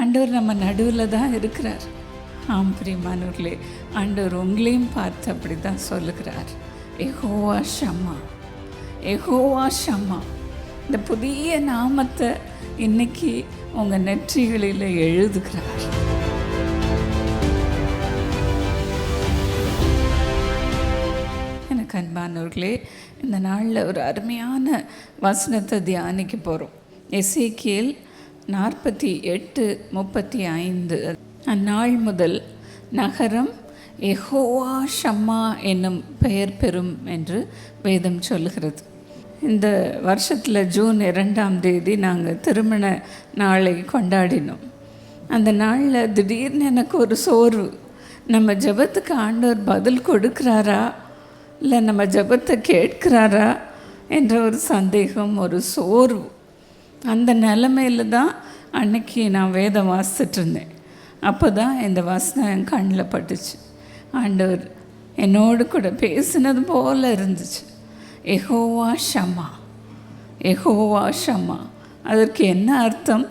ஆண்டவர் நம்ம நடுவில் தான் இருக்கிறார். ஆம் பிரியமானவர்களே, ஆண்டவர் உங்களையும் பார்த்து அப்படி தான் சொல்லுகிறார். யெகோவா ஷம்மா, யெகோவா ஷம்மா. இந்த புதிய நாமத்தை இன்னைக்கு உங்கள் நெற்றிகளில் எழுதுகிறார். எனக்கு அன்பானவர்களே, இந்த நாளில் ஒரு அருமையான வசனத்தை தியானிக்க போகிறோம். எசேக்கியேல் 48:35. அந்நாள் முதல் நகரம் யெகோவா ஷம்மா என்னும் பெயர் பெறும் என்று வேதம் சொல்கிறது. இந்த வருஷத்தில் ஜூன் 2 நாங்கள் திருமண நாளை கொண்டாடினோம். அந்த நாளில் திடீர்னு எனக்கு ஒரு சோர்வு. நம்ம ஜெபத்துக்கு ஆண்டவர் பதில் கொடுக்குறாரா, இல்லை நம்ம ஜெபத்தை கேட்கிறாரா என்ற ஒரு சந்தேகம், ஒரு சோர்வு. அந்த நிலைமையில் தான் அன்னைக்கு நான் வேதம் வாசிச்சுட்டு இருந்தேன். அப்போ தான் இந்த வசனம் என் கண்ணில் பட்டுச்சு. ஆண்டவர் என்னோடு கூட பேசினது போல் இருந்துச்சு. யெகோவா ஷம்மா, யெகோவா ஷம்மா. அதற்கு என்ன அர்த்தம்?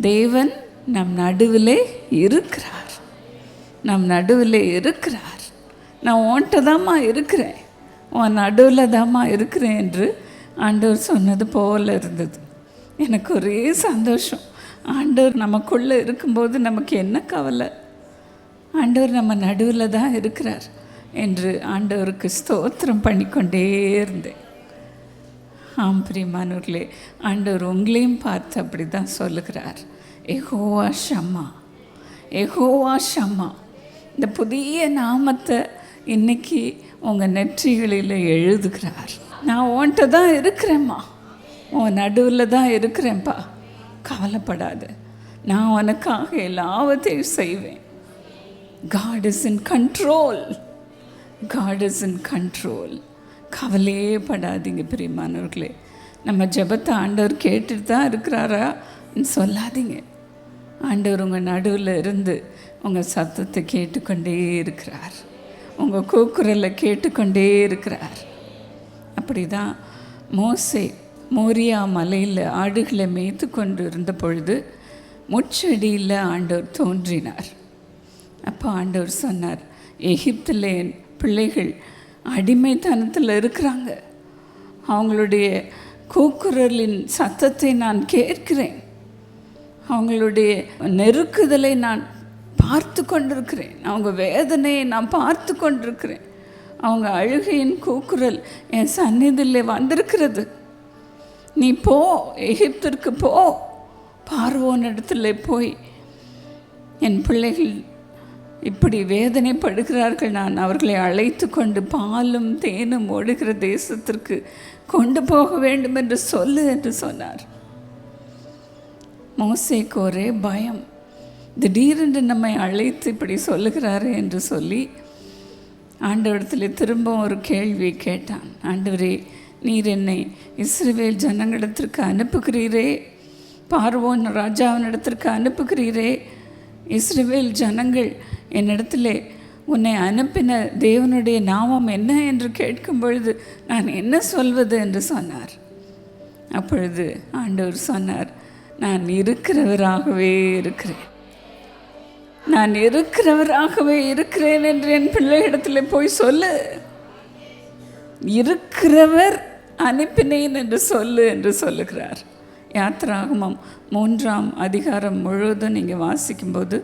தேவன் நம் நடுவிலே இருக்கிறார், நம் நடுவிலே இருக்கிறார். நான் உன்கிட்ட தாம்மா இருக்கிறேன், உன் நடுவில் தாம்மா இருக்கிறேன் என்று ஆண்டவர் சொன்னது போல் இருந்தது. எனக்கு ஒரே சந்தோஷம். ஆண்டவர் நமக்குள்ளே இருக்கும்போது நமக்கு என்ன கவலை? ஆண்டவர் நம்ம நடுவில் தான் இருக்கிறார் என்று ஆண்டவருக்கு ஸ்தோத்திரம் பண்ணிக்கொண்டே இருந்தேன். ஆம் பிரியமானவர்களே, ஆண்டவர் உங்களையும் பார்த்து அப்படி தான் சொல்லுகிறார். யெகோவா ஷம்மா, யெகோவா ஷம்மா. இந்த புதிய நாமத்தை இன்னைக்கு உங்கள் நெற்றிகளில் எழுதுகிறார். நான் உன்கிட்ட தான் இருக்கிறேம்மா, உன் நடுவில் தான் இருக்கிறேன்ப்பா, கவலைப்படாத, நான் உனக்காக எல்லாவற்றையும் செய்வேன். God is in control, God is in control. கவலையே படாதீங்க பிரியமானவர்களே. நம்ம ஜெபத்தை ஆண்டவர் கேட்டுட்டு தான் இருக்கிறாரா சொல்லாதீங்க. ஆண்டவர் உங்கள் நடுவில் இருந்து உங்கள் சத்தத்தை கேட்டுக்கொண்டே இருக்கிறார், உங்கள் கூக்குரலை கேட்டுக்கொண்டே இருக்கிறார். அப்படி தான் மோசே மோரியா மலையில் ஆடுகளை மேய்த்து கொண்டு இருந்த பொழுது முச்செடியில் ஆண்டவர் தோன்றினார். அப்போ ஆண்டவர் சொன்னார், எகிப்தில் என் பிள்ளைகள் அடிமைத்தனத்தில் இருக்கிறாங்க, அவங்களுடைய கூக்குரலின் சத்தத்தை நான் கேட்கிறேன், அவங்களுடைய நெருக்குதலை நான் பார்த்து கொண்டிருக்கிறேன், அவங்க வேதனையை நான் பார்த்து கொண்டிருக்கிறேன், அவங்க அழுகையின் கூக்குரல் என் சந்நிதியில் வந்திருக்கிறது. நீ போ, எகிப்திற்கு போ, பார்வோன் இடத்துல போய் என் பிள்ளைகள் இப்படி வேதனைப்படுகிறார்கள், நான் அவர்களை அழைத்து கொண்டு பாலும் தேனும் ஓடுகிற தேசத்திற்கு கொண்டு போக வேண்டும் என்று சொல்லு என்று சொன்னார். மோசேக்கு ஒரே பயம், திடீரென்று நம்மை அழைத்து இப்படி சொல்லுகிறாரு என்று சொல்லி ஆண்டவரிடத்தில் திரும்ப ஒரு கேள்வி கேட்டான். ஆண்டவரே, நீர் என்னை இஸ்ரவேல் ஜனங்களிடத்திற்கு அனுப்புகிறீரே, பார்வோன் ராஜாவினிடத்திற்கு அனுப்புகிறீரே, இஸ்ரவேல் ஜனங்கள் என்னிடத்திலே உன்னை அனுப்பின தேவனுடைய நாமம் என்ன என்று கேட்கும் பொழுது நான் என்ன சொல்வது என்று சொன்னார். அப்பொழுது ஆண்டவர் சொன்னார், நான் இருக்கிறவராகவே இருக்கிறேன், நான் இருக்கிறவராகவே இருக்கிறேன் என்று என் பிள்ளையிடத்தில் போய் சொல்லு, இருக்கிறவர் அனுப்பினேன் என்று சொல்லு என்று சொல்லுகிறார். யாத்திராகமம் 3 முழுவதும் நீங்கள் வாசிக்கும்போது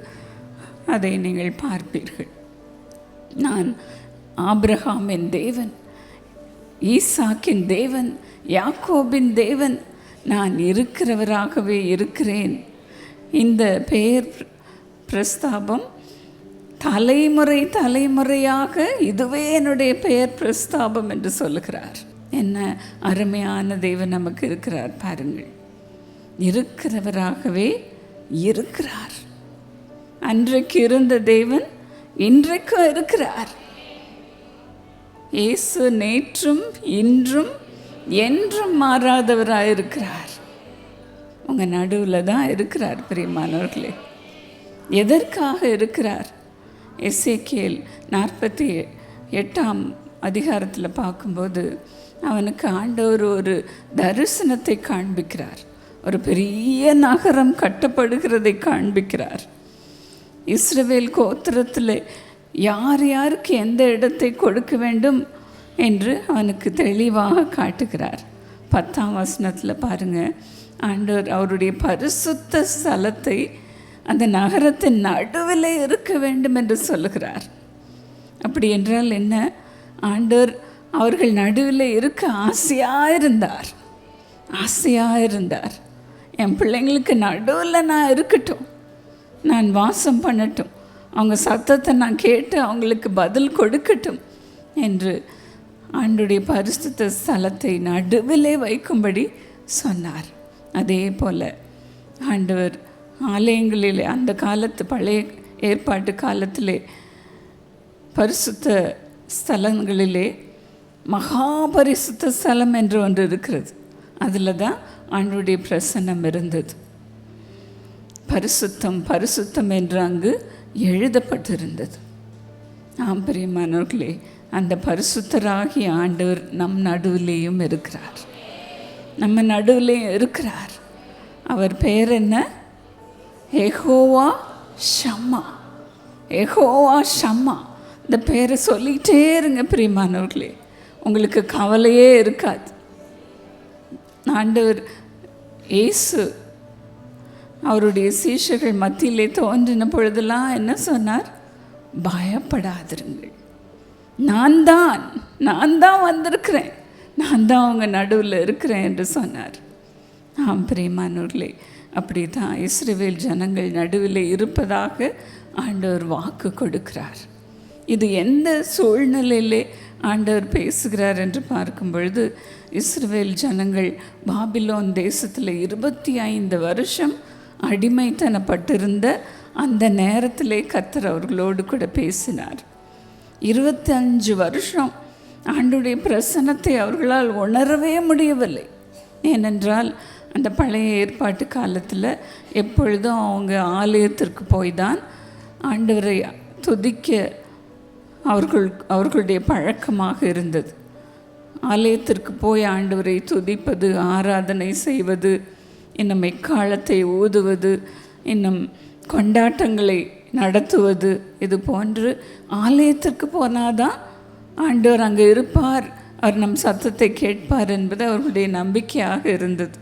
அதை நீங்கள் பார்ப்பீர்கள். நான் ஆபிரகாமின் தேவன், ஈசாக்கின் தேவன், யாக்கோபின் தேவன், நான் இருக்கிறவராகவே இருக்கிறேன். இந்த பெயர் பிரஸ்தாபம் தலைமுறை தலைமுறையாக இதுவே என்னுடைய பெயர் பிரஸ்தாபம் என்று சொல்லுகிறார். என்ன அருமையான தேவன் நமக்கு இருக்கிறார் பாருங்கள். இருக்கிறவராகவே இருக்கிறார். அன்றைக்கு இருந்த தேவன் இன்றைக்கும் இருக்கிறார். இயேசு நேற்றும் இன்றும் என்றும் மாறாதவராயிருக்கிறார். உங்கள் நடுவில் தான் இருக்கிறார் பிரியமானவர்களே. எதற்காக இருக்கிறார்? எசேக்கியேல் 48 பார்க்கும்போது அவனுக்கு ஆண்டவர் ஒரு தரிசனத்தை காண்பிக்கிறார். ஒரு பெரிய நகரம் கட்டப்படுகிறதை காண்பிக்கிறார். இஸ்ரவேல் கோத்திரத்தில் யார் யாருக்கு எந்த இடத்தை கொடுக்க வேண்டும் என்று அவனுக்கு தெளிவாக காட்டுகிறார். 10ஆம் வசனத்தில் பாருங்கள், ஆண்டவர் அவருடைய பரிசுத்த ஸ்தலத்தை அந்த நகரத்தின் நடுவில் இருக்க வேண்டும் என்று சொல்லுகிறார். அப்படி என்றால் என்ன? ஆண்டவர் அவர்கள் நடுவில் இருக்க ஆசையாக இருந்தார். என் பிள்ளைங்களுக்கு நடுவில் நான் இருக்கட்டும், நான் வாசம் பண்ணட்டும், அவங்க சத்தத்தை நான் கேட்டு அவங்களுக்கு பதில் கொடுக்கட்டும் என்று ஆண்டுடைய பரிசுத்த ஸ்தலத்தை நடுவிலே வைக்கும்படி சொன்னார். அதே போல் ஆண்டவர் ஆலயங்களிலே அந்த காலத்து பழைய ஏற்பாட்டு காலத்திலே பரிசுத்த ஸ்தலங்களிலே மகாபரிசுத்த ஸ்தலம் என்று ஒன்று இருக்கிறது. அதில் தான் ஆண்டவருடைய பிரசன்னம் இருந்தது. பரிசுத்தம் பரிசுத்தம் என்று அங்கு எழுதப்பட்டிருந்தது. ஆம் பிரியமானவர்களே, அந்த பரிசுத்தராகிய ஆண்டவர் நம் நடுவிலேயும் இருக்கிறார். நம்ம நடுவிலேயும் இருக்கிறார். அவர் பெயர் என்ன? யெகோவா ஷம்மா. யெகோவா ஷம்மா. இந்த பெயரை சொல்லிகிட்டே இருங்க பிரியமானவர்களே, உங்களுக்கு கவலையே இருக்காது. ஆண்டவர் இயேசு அவருடைய சீஷர்கள் மத்தியிலே தோன்றின பொழுதெல்லாம் என்ன சொன்னார்? பயப்படாதிருங்கள், நான் தான் வந்திருக்கிறேன், நான் தான் அவங்க நடுவில் இருக்கிறேன் என்று சொன்னார். ஆம் பிரியமானவர்களே, அப்படி தான் இஸ்ரவேல் ஜனங்கள் நடுவில் இருப்பதாக ஆண்டவர் வாக்கு கொடுக்கிறார். இது எந்த சூழ்நிலையிலே ஆண்டவர் பேசுகிறார் என்று பார்க்கும் பொழுது, இஸ்ரவேல் ஜனங்கள் பாபிலோன் தேசத்தில் 25 வருஷம் அடிமைத்தனப்பட்டிருந்த அந்த நேரத்திலே கர்த்தர் அவர்களோடு கூட பேசினார். 25 வருஷம் ஆண்டுடைய பிரசன்னத்தை அவர்களால் உணரவே முடியவில்லை. ஏனென்றால் அந்த பழைய ஏற்பாட்டு காலத்தில் எப்பொழுதும் அவங்க ஆலயத்திற்கு போய் தான் ஆண்டவரை துதிக்க அவர்களுடைய பழக்கமாக இருந்தது. ஆலயத்திற்கு போய் ஆண்டவரை துதிப்பது, ஆராதனை செய்வது, இன்னும் எக்காலத்தை ஊதுவது, இன்னும் கொண்டாட்டங்களை நடத்துவது, இது போன்று ஆலயத்திற்கு போனாதான் ஆண்டவர் அங்கே இருப்பார், அவர் நம் சத்தத்தை கேட்பார் என்பது அவர்களுடைய நம்பிக்கையாக இருந்தது.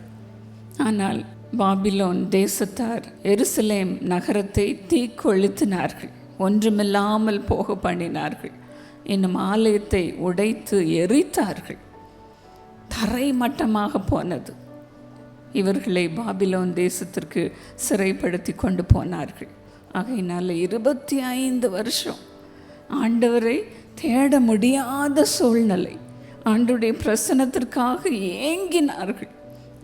ஆனால் பாபிலோன் தேசத்தார் எருசலேம் நகரத்தை தீக்கொளுத்தினார்கள், ஒன்றுமில்லாமல் போக பண்ணினார்கள். இன்னும் ஆலயத்தை உடைத்து எரித்தார்கள். தரை மட்டமாக போனது. இவர்களை பாபிலோன் தேசத்திற்கு சிறைப்படுத்தி கொண்டு போனார்கள். ஆகையினால 25 வருஷம் ஆண்டவரை தேட முடியாத சூழ்நிலை. ஆண்டவருடைய பிரசன்னத்திற்காக ஏங்கினார்கள்.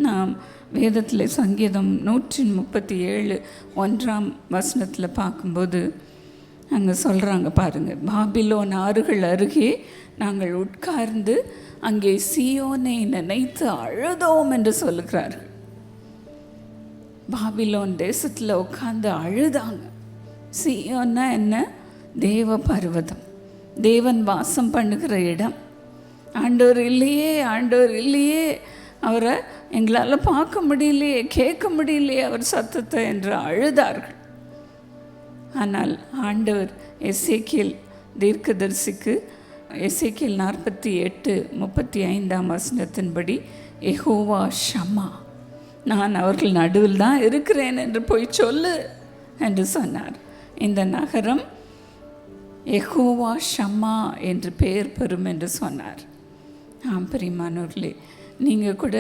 நாம் வேதத்தில் சங்கீதம் 137 1ஆம் வசனத்தில் பார்க்கும்போது அங்கே சொல்கிறாங்க பாருங்கள், பாபிலோன் ஆறுகள் அருகே நாங்கள் உட்கார்ந்து அங்கே சீயோனை நினைத்து அழுதோம் என்று சொல்லுகிறார்கள். பாபிலோன் தேசத்தில் உட்கார்ந்து அழுதாங்க. சீயோன்னா என்ன? தேவ பர்வதம், தேவன் வாசம் பண்ணுகிற இடம். ஆண்டவர் இல்லையே, அவரை எங்களால் பார்க்க முடியலையே, கேட்க முடியலையே அவர் சத்தத்தை என்று அழுதார்கள். ஆனால் ஆண்டவர் எசேக்கியேல் தீர்க்கதரிசிக்கு எசேக்கியேல் 48:35 வசனத்தின்படி யெகோவா ஷம்மா, நான் அவர்கள் நடுவில் தான் இருக்கிறேன் என்று போய் சொல்லு என்று சொன்னார். இந்த நகரம் யெகோவா ஷம்மா என்று பெயர் பெறும் என்று சொன்னார். ஆம் பிரியமானவர்களே, நீங்கள் கூட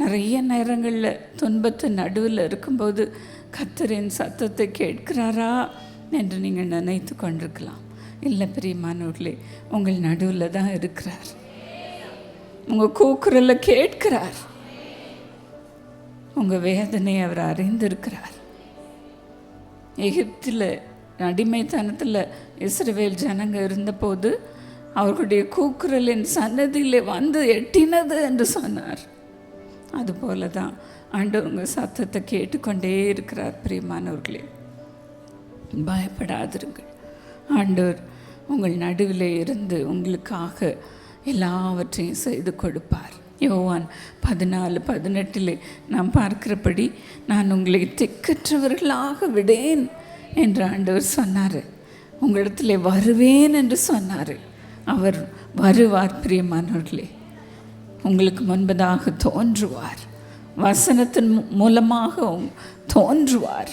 நிறைய நேரங்களில் துன்பத்து நடுவில் இருக்கும்போது கர்த்தரின் சத்தத்தை கேட்கிறாரா என்று நீங்கள் நினைத்து கொண்டிருக்கலாம். இல்லை பிரியமானவர்களே, உங்கள் நடுவில் தான் இருக்கிறார். உங்கள் கூக்குரலை கேட்கிறார். உங்கள் வேதனையை அவர் அறிந்திருக்கிறார். எகிப்தில் அடிமைத்தனத்தில் இஸ்ரவேல் ஜனங்க இருந்தபோது அவர்களுடைய கூக்குரலின் சன்னதியில் வந்து எட்டினது என்று சொன்னார். அதுபோல தான் ஆண்டவர் உங்கள் சத்தத்தை கேட்டுக்கொண்டே இருக்கிறார். பிரியமானவர்களே, பயப்படாதிருங்கள். ஆண்டவர் உங்கள் நடுவில் இருந்து உங்களுக்காக எல்லாவற்றையும் செய்து கொடுப்பார். யோவான் 14:18 நாம் பார்க்கிறபடி நான் உங்களை திக்கற்றவர்களாக விடேன் என்று ஆண்டவர் சொன்னார். உங்களிடத்தில் வருவேன் என்று சொன்னார். அவர் வருவார் பிரியமானவர்களே. உங்களுக்கு முன்பதாக தோன்றுவார். வசனத்தின் மூலமாக தோன்றுவார்.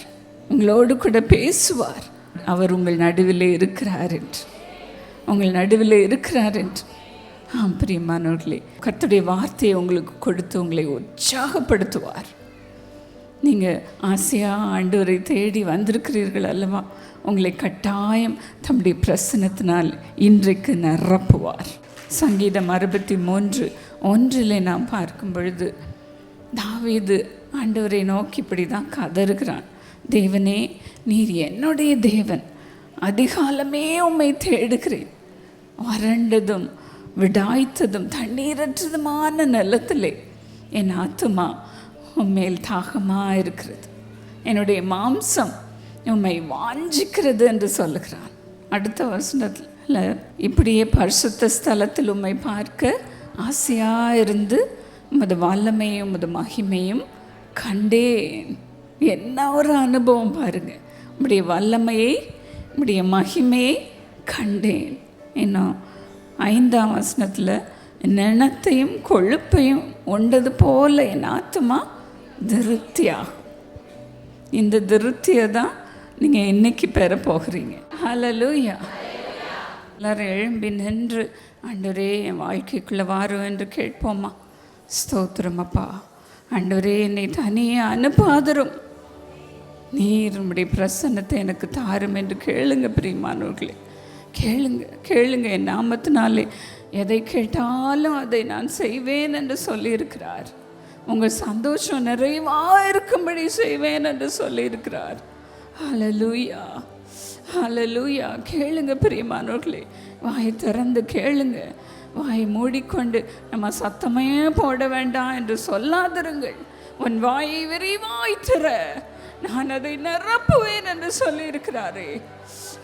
உங்களோடு கூட பேசுவார். அவர் உங்கள் நடுவில் இருக்கிறார் என்று, உங்கள் நடுவில் இருக்கிறார் என்று. பிரியமானவர்களே, கர்த்தருடைய வார்த்தையை உங்களுக்கு கொடுத்து உங்களை உற்சாகப்படுத்துவார். நீங்கள் ஆசையாக ஆண்டவரை தேடி வந்திருக்கிறீர்கள் அல்லவா? உங்களை கட்டாயம் தம்முடைய பிரசன்னத்தினால் இன்றைக்கு நிரப்புவார். சங்கீதம் 63:1 நாம் பார்க்கும் பொழுது தாவீது ஆண்டவரை நோக்கி இப்படி தான் கதறுகிறான். தேவனே, நீர் என்னுடைய தேவன், அதிகாலமே உம்மை தேடுகிறேன். வறண்டதும் விடாய்த்ததும் தண்ணீரற்றதுமான நிலத்திலே என் ஆத்துமா உம்மேல் தாகமாக இருக்கிறது, என்னுடைய மாம்சம் உம்மை வாஞ்சிக்கிறது என்று சொல்லுகிறான். அடுத்த வசனத்தில் இப்படியே பரிசுத்த ஸ்தலத்தில் உம்மை பார்க்க ஆசையாக இருந்து உமது வல்லமையும் உமது மகிமையும் கண்டேன். என்ன ஒரு அனுபவம் பாருங்கள். உம்முடைய வல்லமையை, உம்முடைய மகிமையை கண்டேன். இன்னும் 5ஆம் வசனத்தில் நினத்தையும் கொழுப்பையும் உண்டது போல என் ஆத்துமா திருப்தியாகும். இந்த திருப்தியை தான் நீங்கள் இன்னைக்கு பெற போகிறீங்க. ஹல்லேலூயா. எல்லாரும் எழும்பி நின்று ஆண்டவரே என் வாழ்க்கைக்குள்ளே வாரும் என்று கேட்போமா? ஸ்தோத்திரம் அப்பா. ஆண்டவரே, என்னை தனியே அனுப்பாதரும், நீர் உம்முடைய பிரசன்னத்தை எனக்கு தாரும் என்று கேளுங்க பிரியமானவர்களே. கேளுங்க. என் நாமத்தினாலே எதை கேட்டாலும் அதை நான் செய்வேன் என்று சொல்லியிருக்கிறார். உங்கள் சந்தோஷம் நிறைவாக இருக்கும்படி செய்வேன் என்று சொல்லியிருக்கிறார். ஹல்லேலூயா, ஹல்லேலூயா. கேளுங்க பிரியமானவர்களே. வாயை திறந்து கேளுங்க. வாயை மூடிக்கொண்டு நம்ம சத்தமே போட வேண்டாம் என்று சொல்லாதிருங்கள். உன் வாயை விரிவாய் திற, நான் அதை நிரப்புவேன் என்று சொல்லியிருக்கிறாரே.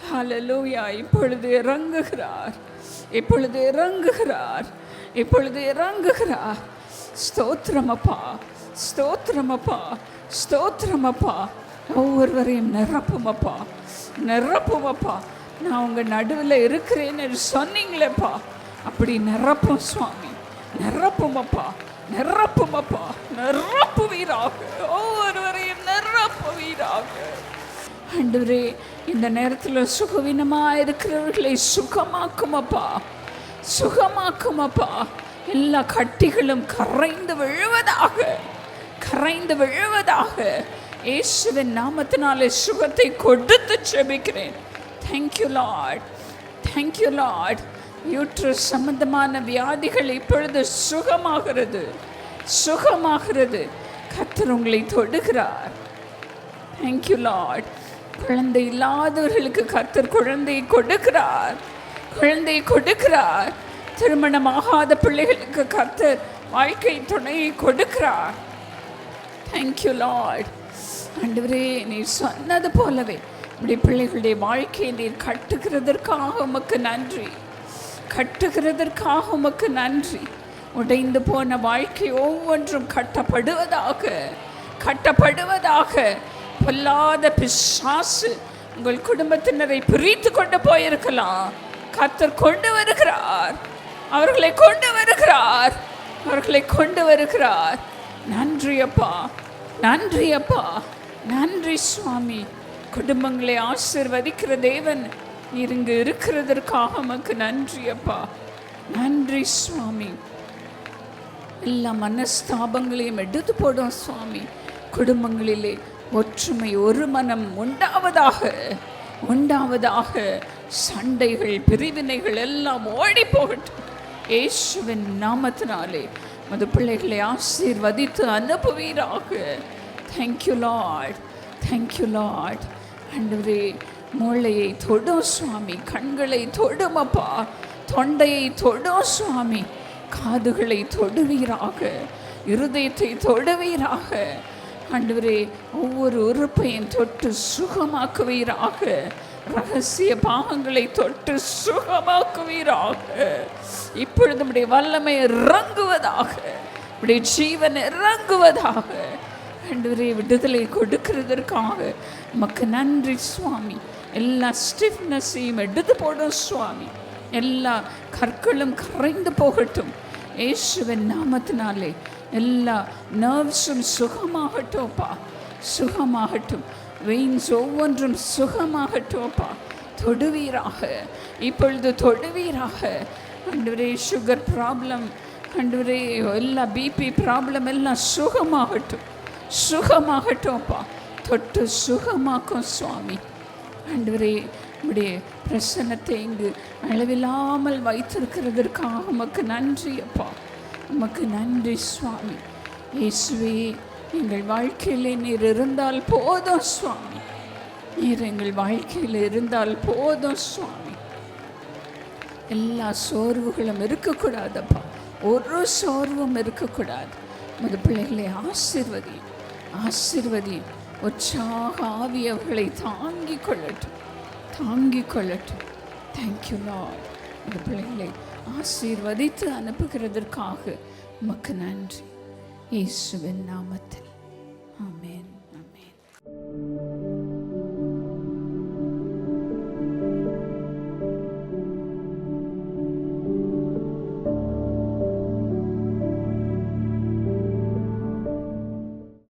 ஹல்லேலூயா. இப்பொழுது இறங்குகிறார், இப்பொழுது இறங்குகிறார், இப்பொழுது இறங்குகிறார். ஸ்தோத்திரமப்பா, ஸ்தோத்திரமப்பா, ஸ்தோத்திரமப்பா. ஒவ்வொருவரையும் நிரப்புமப்பா, நிரப்புமப்பா. நான் உங்கள் நடுவில் இருக்கிறேன்னு சொன்னீங்களேப்பா, அப்படி நிரப்பும் சுவாமி, நிரப்புமப்பா, நிரப்புமப்பா, நிரப்புவீராக. ஒவ்வொருவரையும் நிரப்புவீராக. ஆண்டவரே, இந்த நேரத்தில் சுகவீனமாக இருக்கிறவர்களை சுகமாக்குமப்பா, சுகமாக்குமப்பா. எல்லா கட்டிகளும் கரைந்து விழுவதாக, கரைந்து விழுவதாக. இயேசுவின் நாமத்தினாலே சுகத்தை கொடுத்து ஜெபிக்கிறேன். Thank you lord, thank you Lord. Uterus சம்பந்தமான வியாதிகள் இப்பொழுது சுகமாகிறது, சுகமாகிறது. கர்த்தர் உங்களை தொடுகிறார். Thank you Lord. குழந்தை இல்லாதவர்களுக்கு கர்த்தர் குழந்தையை கொடுக்கிறார், குழந்தையை கொடுக்கிறார். திருமணமாகாத பிள்ளைகளுக்கு கர்த்தர் வாழ்க்கை துணையை கொடுக்கிறார். Thank you lord. ஆண்டவரே, நீர் சொன்னது போலவே இப்படி பிள்ளைகளுடைய வாழ்க்கையை நீர் கட்டுகிறதற்காக உமக்கு நன்றி, கட்டுகிறதற்காக உமக்கு நன்றி. உடைந்து போன வாழ்க்கை ஒவ்வொன்றும் கட்டப்படுவதாக, கட்டப்படுவதாக. பொல்லாத பிசாசு உங்கள் குடும்பத்தினரை பிரித்து கொண்டு போயிருக்கலாம். கர்த்தர் கொண்டு வருகிறார், அவர்களை கொண்டு வருகிறார், அவர்களை கொண்டு வருகிறார். நன்றி அப்பா, நன்றி அப்பா, நன்றி சுவாமி. குடும்பங்களை ஆசீர்வதிக்கிற தேவன் நீர் இங்கு இருக்கிறதற்காக உமக்கு நன்றி அப்பா, நன்றி சுவாமி. எல்லா மனஸ்தாபங்களையும் எடுத்து போடும் சுவாமி. குடும்பங்களிலே ஒற்றுமை, ஒரு மனம் உண்டாவதாக, உண்டாவதாக. சண்டைகள், பிரிவினைகள் எல்லாம் ஓடி போகட்டும் இயேசுவின் நாமத்தினாலே. மது பிள்ளைகளை ஆசீர்வதித்து அனுப்புவீராக. Thank you lord, thank you lord. ஆண்டவரே, மூளையை தொடும் சுவாமி, கண்களை தொடுமப்பா, தொண்டையை தொடும் சுவாமி, காதுகளை தொடுவீராக, இருதயத்தை தொடுவீராக. ஆண்டவரே ஒவ்வொரு உறுப்பையும் தொட்டு சுகமாக்குவீராக. ரகசிய பாகங்களை தொட்டு சுகமாக்குவீராக. இப்பொழுது நம்முடைய வல்லமை இறங்குவதாக, நம்முடைய ஜீவன் இறங்குவதாக. ஆண்டவரே விடுதலை கொடுக்கிறதற்காக உமக்கு நன்றி சுவாமி. எல்லா ஸ்டிஃப்னஸையும் எடுத்து போடும் சுவாமி. எல்லா கற்களும் கரைந்து போகட்டும் இயேசுவின் நாமத்தினாலே. எல்லா நர்வ்ஸும் சுகமாகட்டும்ப்பா, சுகமாகட்டும். வெயின்ஸ் ஒவ்வொன்றும் சுகமாகட்டும்ப்பா. தொடுவீராக, இப்பொழுது தொடுவீராக. ஆண்டவரே சுகர் ப்ராப்ளம், ஆண்டவரே எல்லா பிபி ப்ராப்ளம் எல்லாம் சுகமாகட்டும், சுகமாகட்டும்ப்பா. தொட்டு சுகமாக்கும் சுவாமி. ஆண்டவரே உம்முடைய பிரசன்னத்தை இங்கு அளவில்லாமல் வைத்திருக்கிறதற்காக உமக்கு நன்றி அப்பா, உமக்கு நன்றி சுவாமி. இயேசுவே எங்கள் வாழ்க்கையில் நீர் இருந்தால் போதும் சுவாமி. நீர் எங்கள் வாழ்க்கையில் இருந்தால் போதும் சுவாமி. எல்லா சோர்வுகளும் இருக்கக்கூடாதப்பா, ஒரு சோர்வும் இருக்கக்கூடாது. உமது பிள்ளைகளை ஆசீர்வதி, ஆசீர்வதி. உற்சாக ஆவி அவர்களை தாங்கிக் கொள்ளட்டும், தாங்கிக் கொள்ளட்டும். Thank you Lord. இந்த பிள்ளைகளை ஆசீர்வதித்து அனுப்புகிறதற்காக உமக்கு நன்றி. இயேசுவின் நாமத்தில் ஆமென்.